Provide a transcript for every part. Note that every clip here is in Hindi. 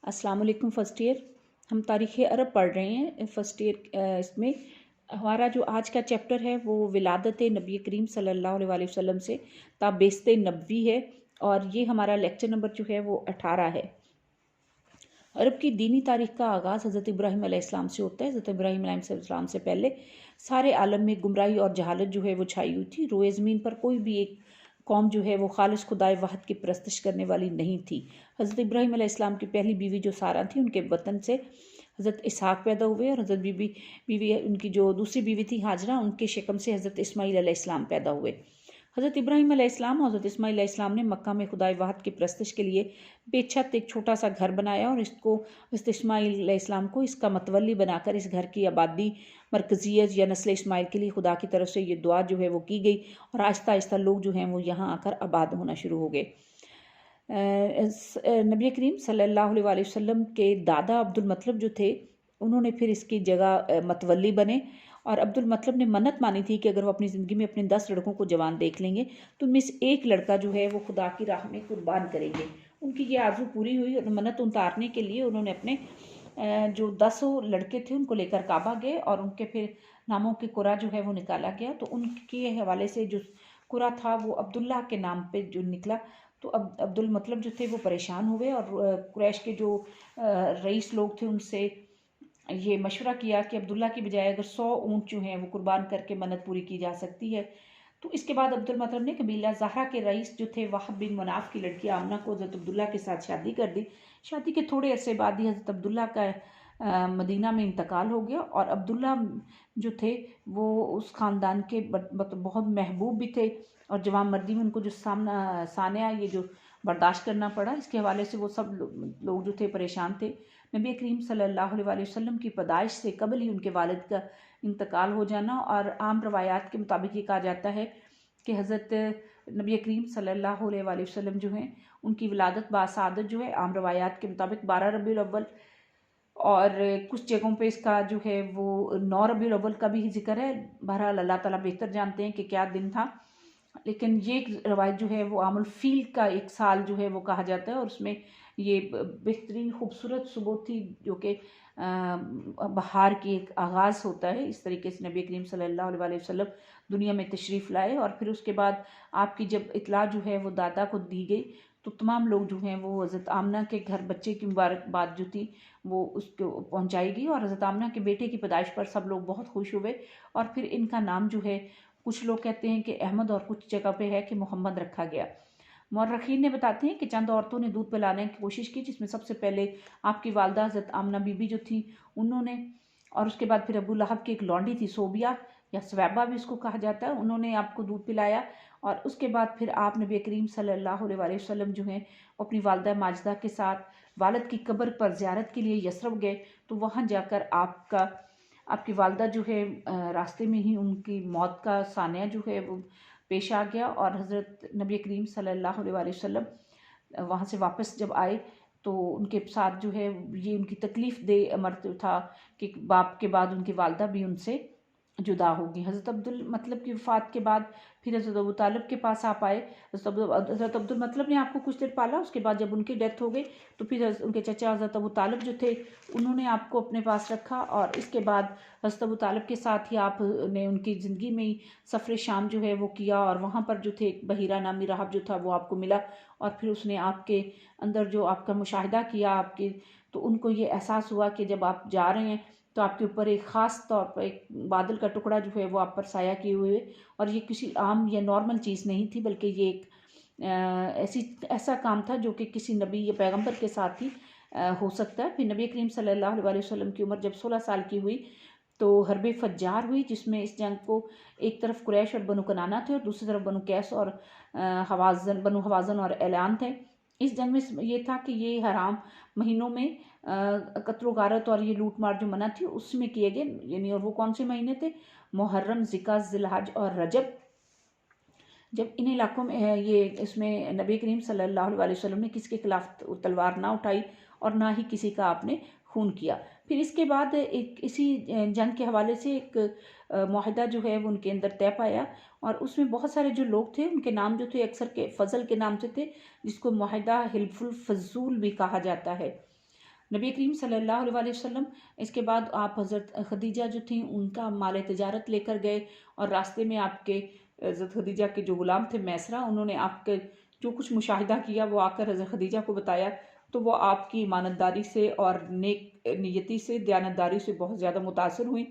अस्सलाम वालेकुम। फ़र्स्ट ईयर हम तारीख़ अरब पढ़ रहे हैं फ़र्स्ट ईयर। इसमें हमारा जो आज का चैप्टर है वो विलादत नबी करीम सल्लल्लाहु अलैहि वसल्लम से ताबेस्त नबवी है और ये हमारा लेक्चर नंबर जो है वो 18 है। अरब की दीनी तारीख़ का आगाज़ हज़रत इब्राहीम अलैहिस्सलाम से होता है। हज़रत इब्राहीम अलैहिस्सलाम से पहले सारे आलम में गुमराही और जहालत जो है वो छाई हुई थी। रोए ज़मीन पर कोई भी एक कौम जो है वो खालिस खुदाए वाहद की परस्तिश करने वाली नहीं थी। हज़रत इब्राहीम अलैहिस्सलाम की पहली बीवी जो सारा थी, उनके वतन से हज़रत इसहाक पैदा हुए और हज़रत बीवी उनकी जो दूसरी बीवी थी हाजरा, उनके शिकम से हज़रत इस्माईल अलैहिस्सलाम पैदा हुए। हज़रत इब्राहीम अलैहिस्सलाम और हज़रत इस्माईल अलैहिस्सलाम ने मक्का में खुदाए वाहद की परस्तिश के लिए बेछत एक छोटा सा घर बनाया और इसको हज़रत इस्माईल अलैहिस्सलाम को इसका मतवली बनाकर इस घर की आबादी मरकज़ियत या नस्ल इस्माईल के लिए खुदा की तरफ से ये दुआ जो है वो की गई और आहिस्ता आहिस्ता लोग जो हैं वो यहाँ आकर आबाद होना शुरू हो गए। नबी करीम सल्लल्लाहु अलैहि वसल्लम के दादा अब्दुल मतलब जो थे, उन्होंने फिर इसकी जगह मतवली बने और अब्दुल मतलब ने मन्नत मानी थी कि अगर वो अपनी ज़िंदगी में अपने 10 लड़कों को जवान देख लेंगे तो उनमें से एक लड़का जो है वो खुदा की राह में कुर्बान करेंगे। उनकी ये आरज़ू पूरी हुई और मन्नत उतारने के लिए उन्होंने अपने जो 10 लड़के थे उनको लेकर काबा गए और उनके फिर नामों के कुरा जो है वो निकाला गया। तो उनके हवाले से जो कुरा था वो अब्दुल्ला के नाम पे जो निकला। तो अब अब्दुल मतलब जो थे वो परेशान हुए और कुरैश के जो रईस लोग थे उनसे ये मशवरा किया कि अब्दुल्ला की बजाय अगर 100 ऊँट जो हैं वो कुर्बान करके मन्नत पूरी की जा सकती है। तो इसके बाद अब्दुल मतलब ने कबीला ज़हरा के रईस जो थे वहाब बिन मनाफ की लड़की आमना को हज़रत अब्दुल्ला के साथ शादी कर दी। शादी के थोड़े अरसे बाद ही हज़रत अब्दुल्ला का मदीना में इंतकाल हो गया और अब्दुल्ला जो थे वो उस ख़ानदान के बहुत महबूब भी थे और जवान मर्दी में उनको जो सानिया ये जो बर्दाश्त करना पड़ा, इसके हवाले से वो सब लोग जो थे परेशान थे। नबी करीम सल्लल्लाहु अलैहि वसल्लम की पैदाइश से कबल ही उनके वालिद का इंतकाल हो जाना और आम रवायात के मुताबिक ये कहा जाता है कि हज़रत नबी करीम सल्लल्लाहु अलैहि वसल्लम जो हैं उनकी विलादत बासादत जो है आम रवायात के मुताबिक 12 रबीउल अव्वल और कुछ जगहों पे इसका जो है वो 9 रबीउल अव्वल का भी जिक्र है। बहरहाल अल्लाह ताला बेहतर जानते हैं कि क्या दिन था, लेकिन ये एक रवायत जो है वो आमुल फील का एक साल जो है वो कहा जाता है और उसमें ये बेहतरीन खूबसूरत सुबह थी जो कि बहार की एक आगाज़ होता है। इस तरीके से नबी करीम सल्लल्लाहु अलैहि वसल्लम दुनिया में तशरीफ़ लाए और फिर उसके बाद आपकी जब इतला जो है वो दादा को दी गई तो तमाम लोग जो हैं वो हज़रत आमना के घर बच्चे की मुबारकबाद जो थी वो उसको पहुंचाई गई और हज़रत आमना के बेटे की पैदाइश पर सब लोग बहुत खुश हुए और फिर इनका नाम जो है कुछ लोग कहते हैं कि अहमद और कुछ जगह पे है कि मोहम्मद रखा गया। मौरखीन ने बताते हैं कि चंद औरतों ने दूध पिलाने की कोशिश की, जिसमें सबसे पहले आपकी वालदा हज़रत आमना बीबी जो थी उन्होंने, और उसके बाद फिर अबू लहब की एक लौंडी थी सोबिया या स्वैबा भी इसको कहा जाता है, उन्होंने आपको दूध पिलाया और उसके बाद फिर आप नबी करीम सल्लल्लाहु अलैहि वसल्लम जो हैं अपनी वालदा माजिदा के साथ वालिद की कब्र पर ज़ियारत के लिए यसरब गए। तो वहाँ जाकर आपकी वालदा जो है रास्ते में ही उनकी मौत का सानिया जो है वो पेश आ गया और हज़रत नबी करीम सल्लल्लाहु अलैहि वसल्लम वहाँ से वापस जब आए तो उनके साथ जो है ये उनकी तकलीफ़ दे अमर था कि बाप के बाद उनकी वालदा भी उनसे जुदा होगी। हज़रत अब्दुल मतलब की वफ़ात के बाद फिर हज़रत अबू तालिब के पास आप आए। हज़रत अब्दुल मतलब ने आपको कुछ देर पाला, उसके बाद जब उनकी डेथ हो गई तो फिर उनके चचा हज़रत अबू तालिब जो थे उन्होंने आपको अपने पास रखा और इसके बाद हज़रत अबू तालिब के साथ ही आपने उनकी ज़िंदगी में ही सफ़र शाम जो है वो किया और वहाँ पर जो थे एक बहीरा नामी राहब जो था वो आपको मिला और फिर उसने आपके अंदर जो आपका मुशाहिदा किया आपके, तो उनको ये एहसास हुआ कि जब आप जा रहे हैं तो आपके ऊपर एक ख़ास तौर पर एक बादल का टुकड़ा जो है वो आप पर साया किए हुए और ये किसी आम या नॉर्मल चीज़ नहीं थी, बल्कि ये एक ऐसा काम था जो कि किसी नबी या पैगंबर के साथ ही हो सकता है। फिर नबी करीम सल्लल्लाहु अलैहि वसल्लम की उम्र जब 16 साल की हुई तो हरब फज्जार हुई, जिसमें इस जंग को एक तरफ कुरैश और बनु कनाना थे और दूसरी तरफ बनु कैस और बनु हवाज़न और ऐलान थे। इस जंग में ये था कि ये हराम महीनों में कत्ल गारत और ये लूट मार जो मना थी उसमें किए गए, यानी और वो कौन से महीने थे? मुहर्रम, ज़िका, ज़िलहज और रजब। जब इन इलाकों में ये इसमें नबी करीम सल्लल्लाहु अलैहि वसल्लम ने किसी के खिलाफ तलवार ना उठाई और ना ही किसी का आपने खून किया। फिर इसके बाद एक इसी जंग के हवाले से एक मुआहदा जो है वो उनके अंदर तय पाया और उसमें बहुत सारे जो लोग थे उनके नाम जो थे अक्सर के फ़ज़ल के नाम से थे, जिसको मुआहदा हिल्फुल फ़ज़ूल भी कहा जाता है। नबी करीम सल्लल्लाहु अलैहि वसल्लम इसके बाद आप हज़रत खदीजा जो थी उनका माल तिजारत लेकर गए, और रास्ते में आपके हज़रत खदीजा के जो ग़ुलाम थे मैसरा, उन्होंने आपके जो कुछ मुशाहिदा किया वो आकर हज़रत खदीजा को बताया। तो वो आपकी ईमानतदारी से और नेक नियति से, दयानतदारी से बहुत ज़्यादा मुतासर हुई।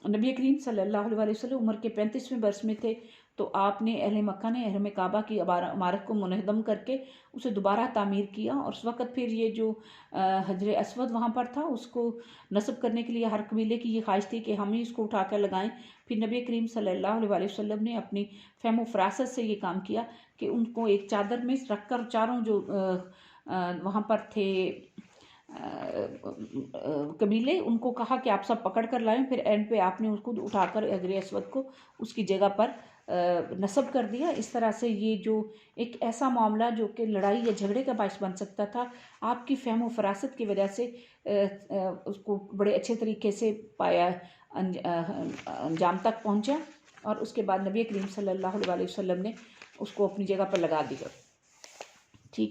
नबी करीम सल्लल्लाहु अलैहि वसल्लम उम्र के 35वें वर्ष में थे, तो आपने अहले मक्का ने अहरम काबा की इमारत को मुनहदम करके उसे दोबारा तामीर किया, और उस वक़्त फिर ये जो हजर असवद वहाँ पर था उसको नस्ब करने के लिए हर कबीले की ये ख्वाहिश थी कि हम ही इसको उठा कर लगाएं। फिर नबी करीम सल्लल्लाहु अलैहि वसल्लम ने अपनी फ़हम फ़रासत से ये काम किया कि उनको एक चादर में रख कर चारों जो वहाँ पर थे कबीले, उनको कहा कि आप सब पकड़ कर लाएं। फिर एंड पे आपने उसको उठाकर हजर असवद को उसकी जगह पर नस्ब कर दिया। इस तरह से ये जो एक ऐसा मामला जो कि लड़ाई या झगड़े का बायस बन सकता था, आपकी फ़हम फ़रासत की वजह से उसको बड़े अच्छे तरीके से पाया, अंजाम तक पहुँचा, और उसके बाद नबी करीम सल्लल्लाहु अलैहि वसल्लम ने उसको अपनी जगह पर लगा दिया। ठीक है।